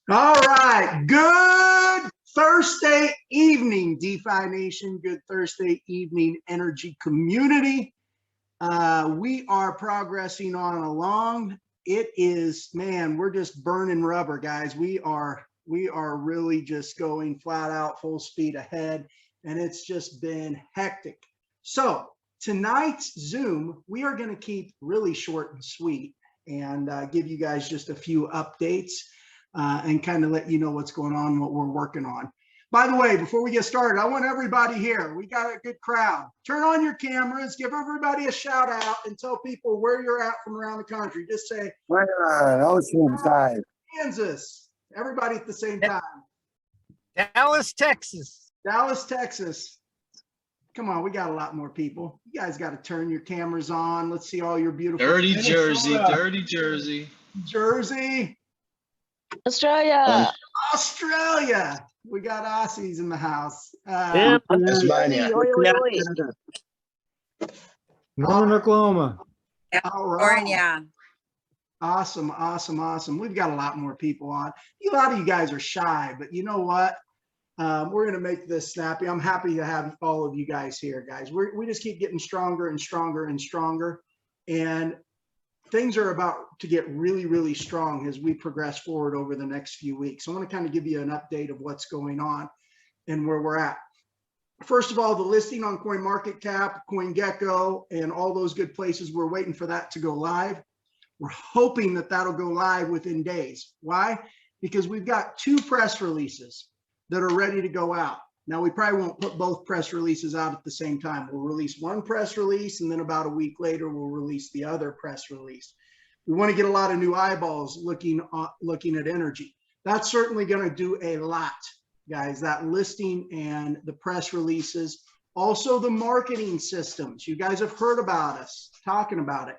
All right. Good Thursday evening, DeFi Nation. Good Thursday evening, energy community. We are progressing on along. It is, man, we're just burning rubber, guys. We are really just going flat out full speed ahead, and it's just been hectic. So tonight's Zoom, we are going to keep really short and sweet and give you guys just a few updates. And kind of let you know what's going on, what we're working on. By the way, before we get started, I want everybody here. We got a good crowd. Turn on your cameras, give everybody a shout out, and tell people where you're at from around the country. Just say, Oceanside, Kansas. Everybody at the same time. Dallas, Texas. Dallas, Texas. Come on, we got a lot more people. You guys got to turn your cameras on. Let's see all your beautiful. Dirty Jersey, dirty Jersey. Jersey. Australia. Australia. We got Aussies in the house. Tasmania, Northern Oklahoma. All right. Awesome, awesome, awesome. We've got a lot more people on. A lot of you guys are shy, but you know what? We're going to make this snappy. I'm happy to have all of you guys here, guys. We just keep getting stronger and stronger and stronger. And things are about to get really, really strong as we progress forward over the next few weeks. I want to kind of give you an update of what's going on and where we're at. First of all, the listing on CoinMarketCap, CoinGecko, and all those good places, we're waiting for that to go live. We're hoping that that'll go live within days. Why? Because we've got 2 press releases that are ready to go out. Now, we probably won't put both press releases out at the same time. We'll release one press release, and then about a week later, we'll release the other press release. We want to get a lot of new eyeballs looking at energy. That's certainly going to do a lot, guys, that listing and the press releases. Also, the marketing systems. You guys have heard about us talking about it.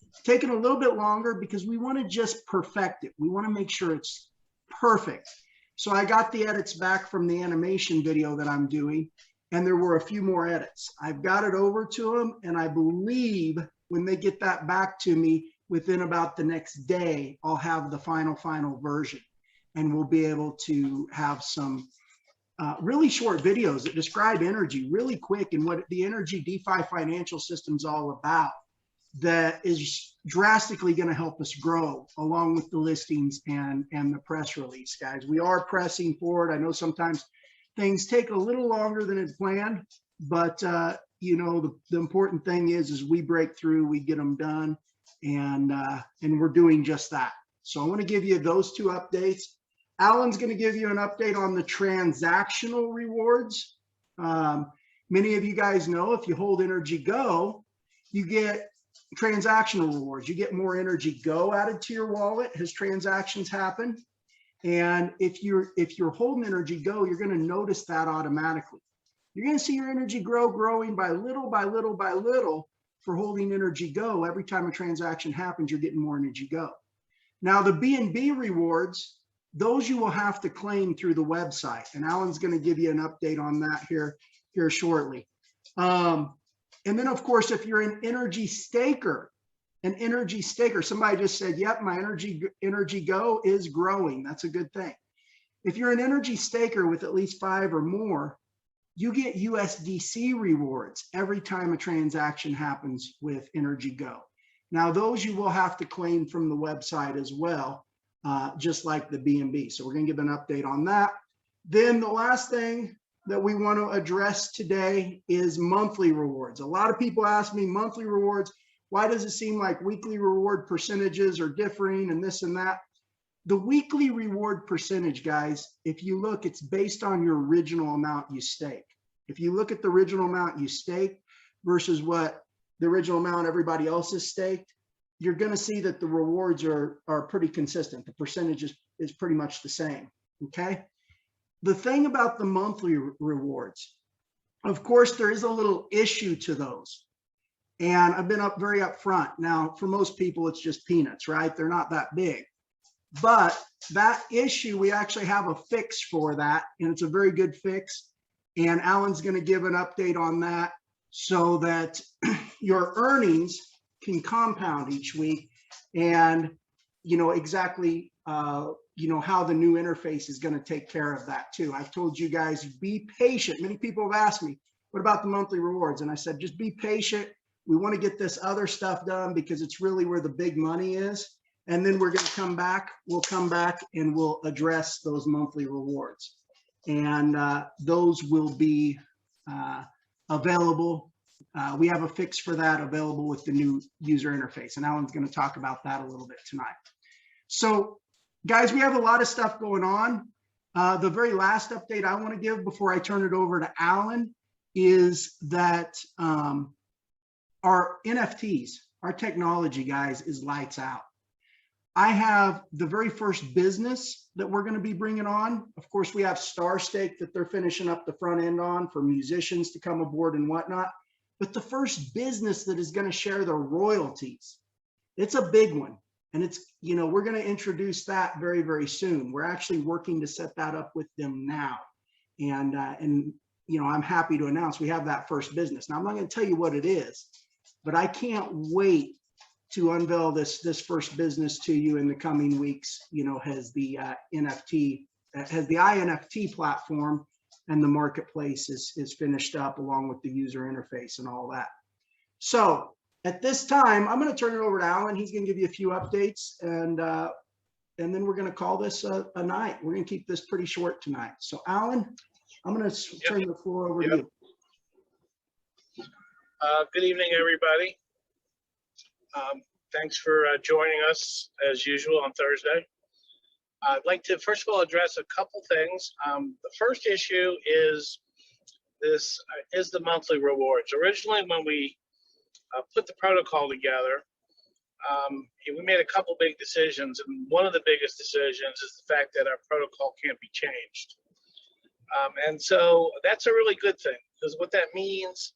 It's taking a little bit longer because we want to just perfect it. We want to make sure it's perfect. So I got the edits back from the animation video that I'm doing, and there were a few more edits. I've got it over to them, and I believe when they get that back to me within about the next day, I'll have the final version, and we'll be able to have some really short videos that describe energy really quick and what the energy DeFi financial system's all about. That is drastically going to help us grow along with the listings and the press release, guys. We are pressing forward. I know sometimes things take a little longer than it's planned, but you know, the important thing is we break through, we get them done, and we're doing just that. So I want to give you those 2 updates. Alan's going to give you an update on the transactional rewards. Many of you guys know if you hold NRGYGo, you get transactional rewards. You get more NRGYGo added to your wallet as transactions happen. And if you're holding NRGYGo, you're going to notice that automatically. You're going to see your NRGYGo growing by little by little by little for holding NRGYGo. Every time a transaction happens, you're getting more NRGYGo. Now the BNB rewards, those you will have to claim through the website. And Alan's going to give you an update on that here shortly. And then, of course, if you're an energy staker, somebody just said, yep, my NRGYGo is growing. That's a good thing. If you're an energy staker with at least 5 or more, you get USDC rewards every time a transaction happens with NRGYGo. Now, those you will have to claim from the website as well, just like the BNB. So we're going to give an update on that. Then the last thing that we want to address today is monthly rewards. A lot of people ask me, monthly rewards, why does it seem like weekly reward percentages are differing and this and that? The weekly reward percentage, guys, if you look, it's based on your original amount you stake. If you look at the original amount you stake versus what the original amount everybody else has staked, you're going to see that the rewards are pretty consistent. The percentage is pretty much the same, okay? The thing about the monthly rewards, of course, there is a little issue to those. And I've been very upfront. Now, for most people, it's just peanuts, right? They're not that big. But that issue, we actually have a fix for that, and it's a very good fix. And Alan's going to give an update on that so that your earnings can compound each week and you know exactly you know, how the new interface is going to take care of that too. I've told you guys, be patient. Many people have asked me, what about the monthly rewards? And I said, just be patient. We want to get this other stuff done because it's really where the big money is. And then we're going to come back. We'll come back and we'll address those monthly rewards. And those will be available. We have a fix for that available with the new user interface. And Alan's going to talk about that a little bit tonight. So guys, we have a lot of stuff going on. The very last update I want to give before I turn it over to Alan is that our NFTs, our technology, guys, is lights out. I have the very first business that we're going to be bringing on. Of course, we have Star Stake that they're finishing up the front end on for musicians to come aboard and whatnot. But the first business that is going to share the royalties, it's a big one. And it's, you know, we're going to introduce that very, very soon. We're actually working to set that up with them now. And you know, I'm happy to announce we have that first business. Now, I'm not going to tell you what it is, but I can't wait to unveil this first business to you in the coming weeks. You know, has the NFT, has the INFT platform and the marketplace is finished up along with the user interface and all that. So at this time, I'm going to turn it over to Alan. He's going to give you a few updates, and then we're going to call this a night. We're going to keep this pretty short tonight. So Alan, I'm going to turn the floor over to you. Good evening, everybody. Thanks for joining us as usual on Thursday. I'd like to first of all address a couple things. The first issue is the monthly rewards. Originally, when we put the protocol together, we made a couple big decisions, and one of the biggest decisions is the fact that our protocol can't be changed. And so that's a really good thing, because what that means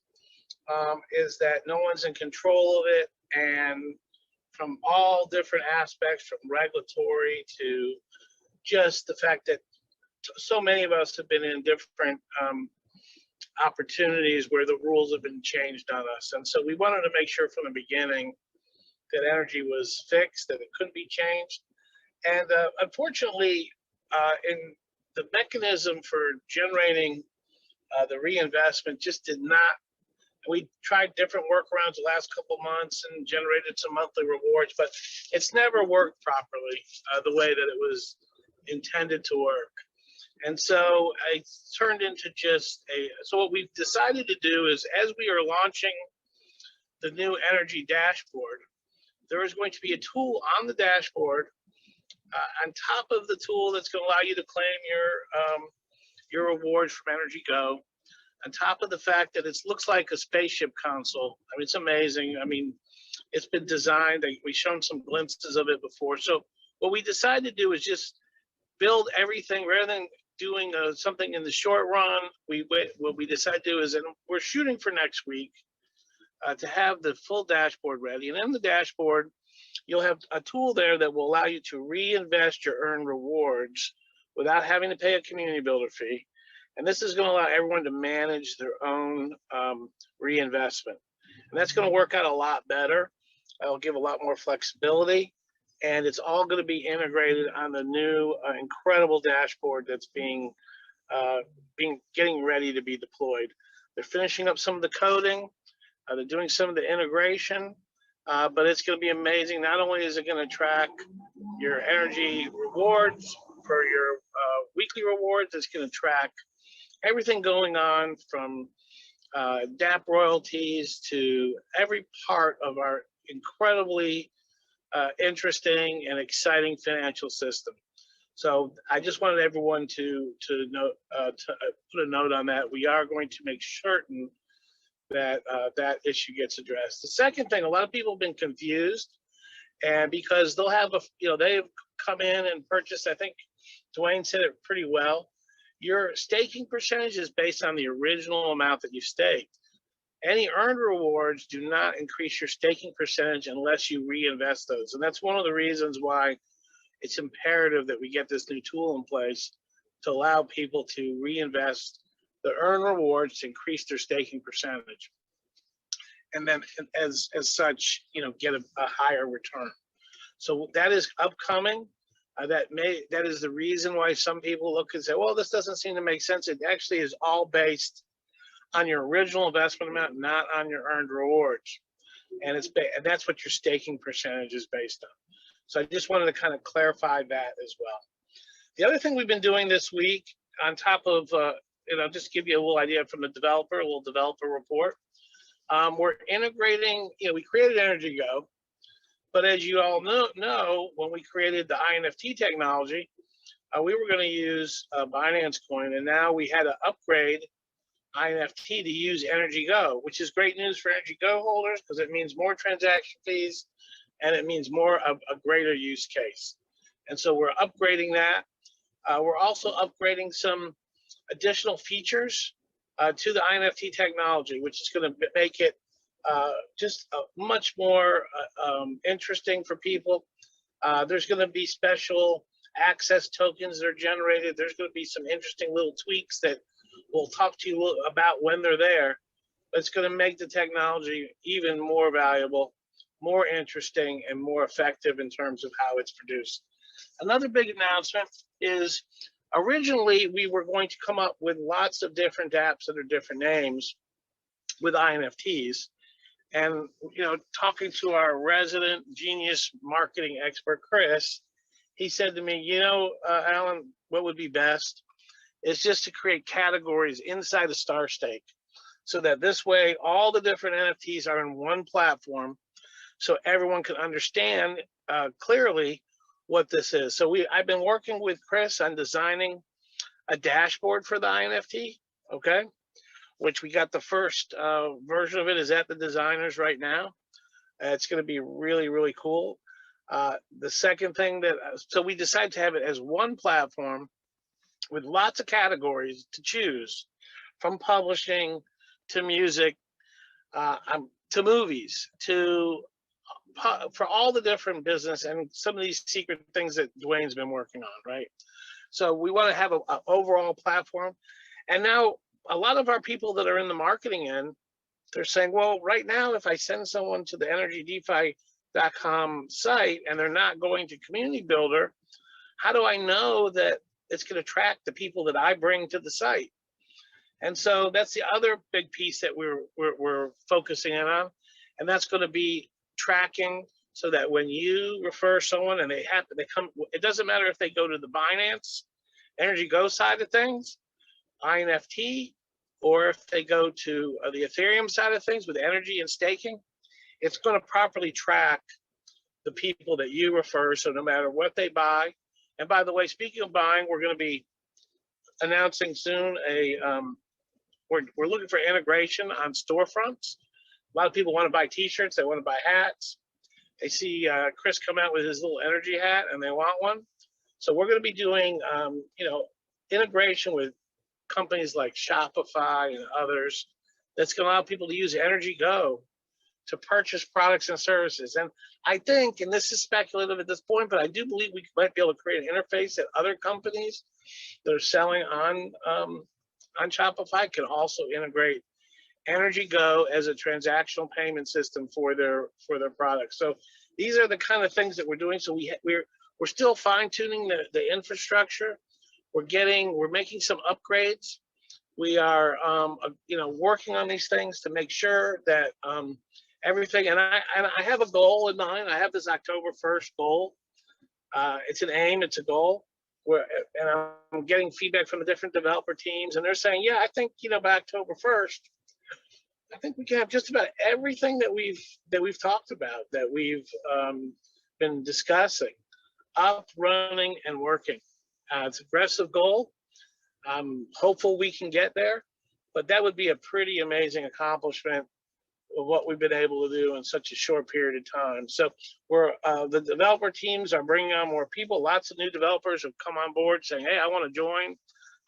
is that no one's in control of it, and from all different aspects, from regulatory to just the fact that so many of us have been in different opportunities where the rules have been changed on us. And so we wanted to make sure from the beginning that energy was fixed, that it couldn't be changed. And unfortunately, in the mechanism for generating the reinvestment just did not. We tried different workarounds the last couple months and generated some monthly rewards, but it's never worked properly the way that it was intended to work. And so it turned into just so what we've decided to do is, as we are launching the new energy dashboard, there is going to be a tool on the dashboard on top of the tool that's going to allow you to claim your rewards from NRGYGo. On top of the fact that it looks like a spaceship console. I mean, it's amazing. I mean, it's been designed. We've shown some glimpses of it before. So what we decided to do is just build everything rather than doing something in the short run. What we decided to do is, and we're shooting for next week, to have the full dashboard ready. And in the dashboard, you'll have a tool there that will allow you to reinvest your earned rewards without having to pay a community builder fee. And this is going to allow everyone to manage their own reinvestment. And that's going to work out a lot better. It'll give a lot more flexibility. And it's all going to be integrated on the new incredible dashboard that's getting ready to be deployed. They're finishing up some of the coding. They're doing some of the integration. But it's going to be amazing. Not only is it going to track your energy rewards for your weekly rewards, it's going to track everything going on from DApp royalties to every part of our incredibly interesting and exciting financial system. So I just wanted everyone to put a note on that. We are going to make certain that that issue gets addressed. The second thing, a lot of people have been confused, and because they'll have they've come in and purchased, I think Dwayne said it pretty well. Your staking percentage is based on the original amount that you staked. Any earned rewards do not increase your staking percentage unless you reinvest those. And that's one of the reasons why it's imperative that we get this new tool in place to allow people to reinvest the earned rewards to increase their staking percentage. And then as such, get a higher return. So that is upcoming. That is the reason why some people look and say, well, this doesn't seem to make sense. It actually is all based on your original investment amount, not on your earned rewards. And that's what your staking percentage is based on. So I just wanted to kind of clarify that as well. The other thing we've been doing this week, on top of, just give you a little idea from the developer, a little developer report. We're integrating, we created NRGYGo, but as you all know, when we created the INFT technology, we were going to use Binance Coin, and now we had to upgrade INFT to use NRGYGo, which is great news for NRGYGo holders because it means more transaction fees and it means more of a greater use case. And so we're upgrading that. We're also upgrading some additional features to the INFT technology, which is going to make it just much more interesting for people. There's going to be special access tokens that are generated. There's going to be some interesting little tweaks that we'll talk to you about when they're there. But it's going to make the technology even more valuable, more interesting, and more effective in terms of how it's produced. Another big announcement is originally we were going to come up with lots of different apps that are different names with INFTs. And, talking to our resident genius marketing expert, Chris, he said to me, Alan, what would be best is just to create categories inside the Star Stake so that this way all the different NFTs are in one platform so everyone can understand clearly what this is. So I've been working with Chris on designing a dashboard for the INFT, okay? Which we got the first version of it is at the designers right now. It's going to be really, really cool. The second thing so we decided to have it as one platform with lots of categories to choose, from publishing to music, to movies, for all the different business and some of these secret things that Dwayne's been working on, right? So we want to have an overall platform. And now a lot of our people that are in the marketing end, they're saying, well, right now, if I send someone to the NRGDeFi.com site and they're not going to Community Builder, how do I know that it's going to attract the people that I bring to the site? And so that's the other big piece that we're focusing in on, and that's going to be tracking so that when you refer someone and they come, it doesn't matter if they go to the Binance NRGYGo side of things, INFT, or if they go to the Ethereum side of things with energy and staking, it's going to properly track the people that you refer. So no matter what they buy, and by the way, speaking of buying, we're going to be announcing soon we're looking for integration on storefronts. A lot of people want to buy T-shirts, they want to buy hats. They see Chris come out with his little energy hat and they want one. So we're going to be doing integration with companies like Shopify and others that's going to allow people to use NRGYGo to purchase products and services. And I think, and this is speculative at this point, but I do believe we might be able to create an interface that other companies that are selling on Shopify can also integrate NRGYGo as a transactional payment system for their products. So these are the kind of things that we're doing. So we're still fine tuning the infrastructure. We're making some upgrades. We are working on these things to make sure that everything, and I have a goal in mind. I have this October 1st goal. It's an aim, it's a goal. And I'm getting feedback from the different developer teams, and they're saying, yeah, I think by October 1st, I think we can have just about everything that we've talked about, that we've been discussing, up, running, and working. It's an aggressive goal. I'm hopeful we can get there, but that would be a pretty amazing accomplishment of what we've been able to do in such a short period of time. So the developer teams are bringing on more people. Lots of new developers have come on board saying, hey, I want to join.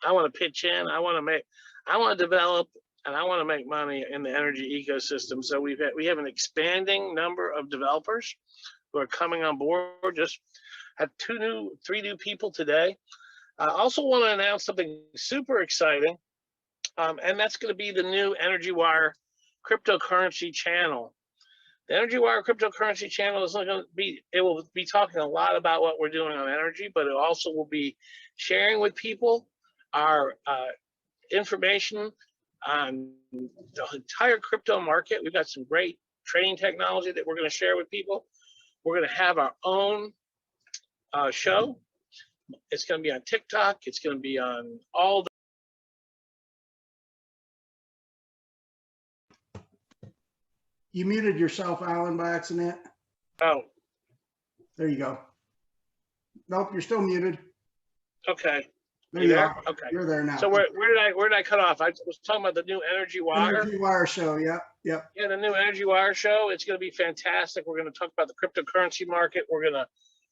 I want to pitch in. I want to develop, and I want to make money in the energy ecosystem. So we have an expanding number of developers who are coming on board. Just had 3 new people today. I also want to announce something super exciting, and that's going to be the new Energy Wire cryptocurrency channel. The Energy Wire cryptocurrency channel is going to be, it will be talking a lot about what we're doing on energy, but it also will be sharing with people our information on the entire crypto market. We've got some great trading technology that we're going to share with people. We're going to have our own show. It's going to be on TikTok. It's going to be on all the You muted yourself, Alan, by accident. oh, There you go. Nope, you're still muted. okay. There You you there? are. Okay. You're there now. So where did I cut off? I was talking about the new Energy Wire. Energy Wire show. Yep. Yep. Yeah, the new Energy Wire show. It's going to be fantastic. We're going to talk about the cryptocurrency market.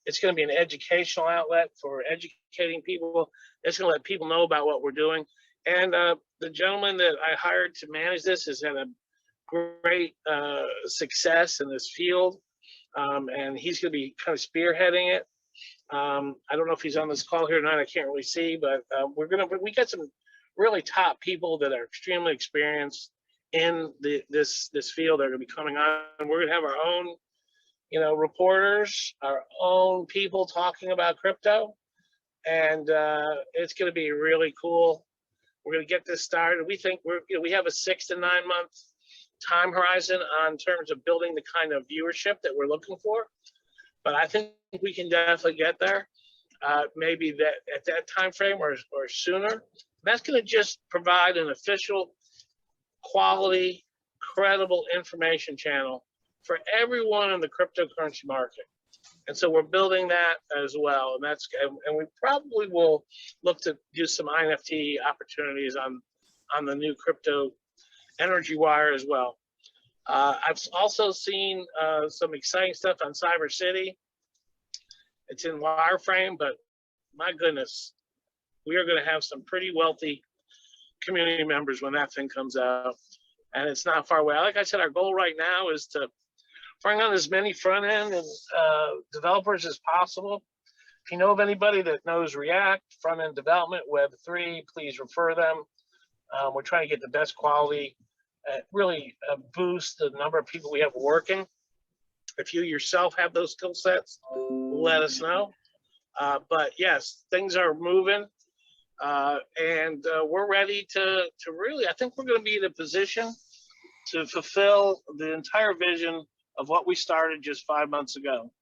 It's going to be an educational outlet for educating people. It's going to let people know about what we're doing. And the gentleman that I hired to manage this has had a great success in this field, and he's going to be kind of spearheading it. I don't know if he's on this call here tonight. I can't really see, but we got some really top people that are extremely experienced in this field. They're going to be coming on. We're going to have our own, reporters, our own people talking about crypto, and it's going to be really cool. We're going to get this started. We think we have a 6 to 9 month time horizon on terms of building the kind of viewership that we're looking for, but I think we can definitely get there. Maybe that at that time frame or sooner. That's going to just provide an official, quality, credible information channel for everyone in the cryptocurrency market. And so we're building that as well, and we probably will look to do some NFT opportunities on the new crypto Energy Wire as well. I've also seen some exciting stuff on Cyber City. It's in wireframe, but my goodness, we are going to have some pretty wealthy community members when that thing comes out, and it's not far away. Like I said, our goal right now is to bring on as many front end and developers as possible. If you know of anybody that knows React, front end development, Web3, please refer them. We're trying to get the best quality, really boost the number of people we have working. If you yourself have those skill sets, let us know. But yes, things are moving, and we're ready to really, I think we're going to be in a position to fulfill the entire vision of what we started just 5 months ago.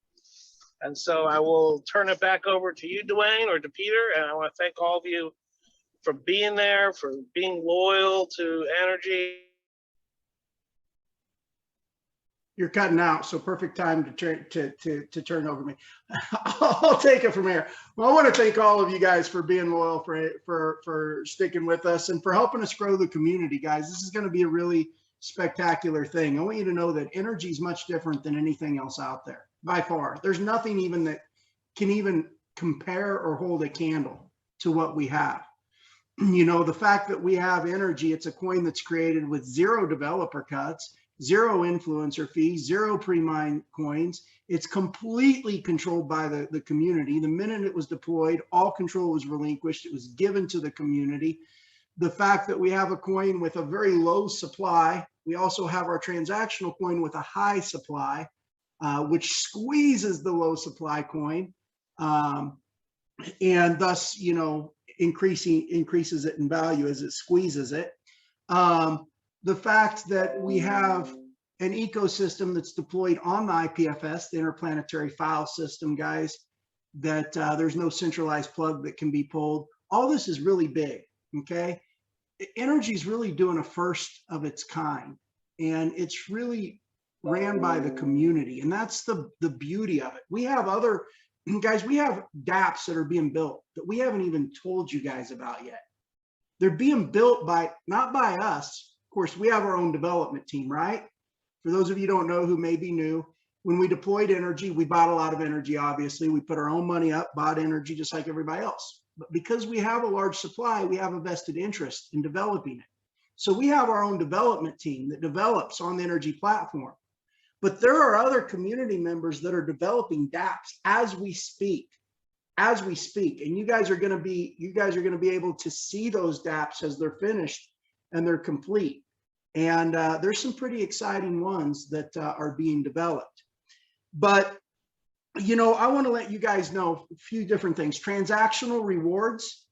And so I will turn it back over to you, Dwayne, or to Peter, and I want to thank all of you for being there, for being loyal to Energy. You're cutting out, so perfect time to turn over me. I'll take it from here. Well, I want to thank all of you guys for being loyal, for sticking with us, and for helping us grow the community, guys. This is going to be a really spectacular thing. I want you to know that energy is much different than anything else out there, by far. There's nothing even that can even compare or hold a candle to what we have. The fact that we have energy, it's a coin that's created with 0 developer cuts, 0 influencer fees, 0 pre-mined coins. It's completely controlled by the community. The minute it was deployed, all control was relinquished. It was given to the community. The fact that we have a coin with a very low supply, we also have our transactional coin with a high supply, which squeezes the low supply coin, and thus, increases it in value as it squeezes it. The fact that we have an ecosystem that's deployed on the IPFS, the Interplanetary File System, guys, that there's no centralized plug that can be pulled. All this is really big, okay? Energy is really doing a first of its kind, and it's really ran by the community, and that's the beauty of it. We have other, guys, we have dApps that are being built that we haven't even told you guys about yet. They're being built not by us. Of course, we have our own development team, right? For those of you who don't know, who may be new, when we deployed energy, we bought a lot of energy, obviously. We put our own money up, bought energy just like everybody else. But because we have a large supply, we have a vested interest in developing it. So we have our own development team that develops on the energy platform. But there are other community members that are developing dApps as we speak. And you guys are going to be able to see those dApps as they're finished and they're complete. And there's some pretty exciting ones that are being developed. But, you know, I want to let you guys know a few different things. Transactional rewards,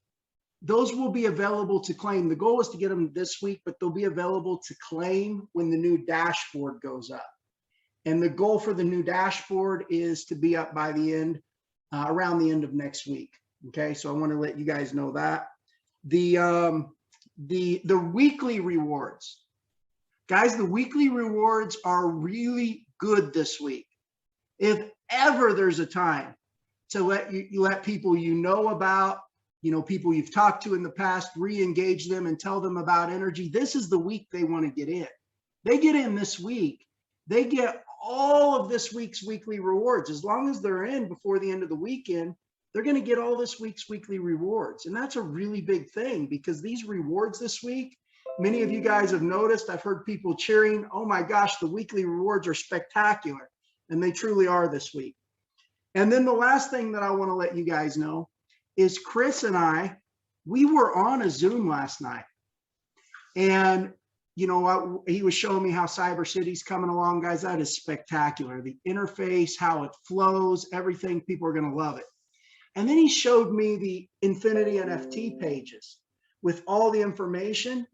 those will be available to claim. The goal is to get them this week, but they'll be available to claim when the new dashboard goes up. And the goal for the new dashboard is to be up by the end, around the end of next week. Okay, so I want to let you guys know that. The weekly rewards, guys, the weekly rewards are really good this week. If ever there's a time to let people you know about, you know, people you've talked to in the past, re-engage them and tell them about NRGY, this is the week they want to get in. They get in this week, they get all of this week's weekly rewards. As long as they're in before the end of the weekend, they're going to get all this week's weekly rewards. And that's a really big thing, because these rewards this week, many of you guys have noticed, I've heard people cheering, oh my gosh, the weekly rewards are spectacular. And they truly are this week. And then the last thing that I want to let you guys know is Chris and I, we were on a Zoom last night. And you know what, he was showing me how Cyber City's coming along, guys. That is spectacular. The interface, how it flows, everything, people are going to love it. And then he showed me the Infinity NFT pages with all the information.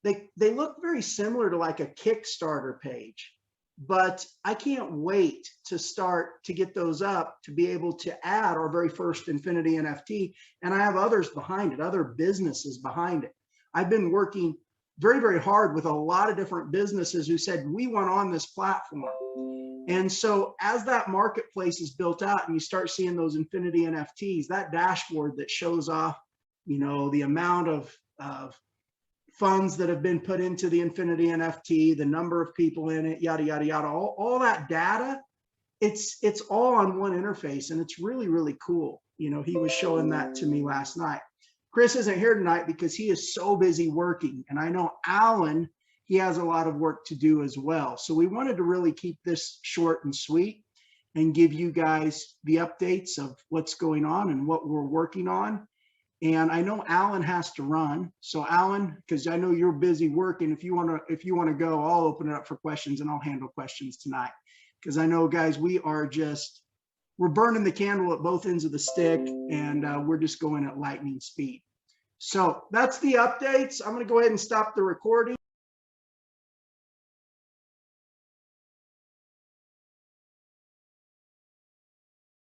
They look very similar to like a Kickstarter page, but I can't wait to start to get those up to be able to add our very first Infinity NFT. And I have others behind it, other businesses behind it. I've been working very, very hard with a lot of different businesses who said, we want on this platform. And so as that marketplace is built out and you start seeing those Infinity NFTs, that dashboard that shows off, you know, the amount of funds that have been put into the Infinity NFT, the number of people in it, yada, yada, yada, all that data, it's all on one interface, and it's really, really cool. You know, he was showing that to me last night. Chris isn't here tonight because he is so busy working. And I know Alan, he has a lot of work to do as well. So we wanted to really keep this short and sweet and give you guys the updates of what's going on and what we're working on. And I know Alan has to run. So Alan, because I know you're busy working, if you want to go, I'll open it up for questions and I'll handle questions tonight. Because I know, guys, we're burning the candle at both ends of the stick, and we're just going at lightning speed. So that's the updates. I'm going to go ahead and stop the recording.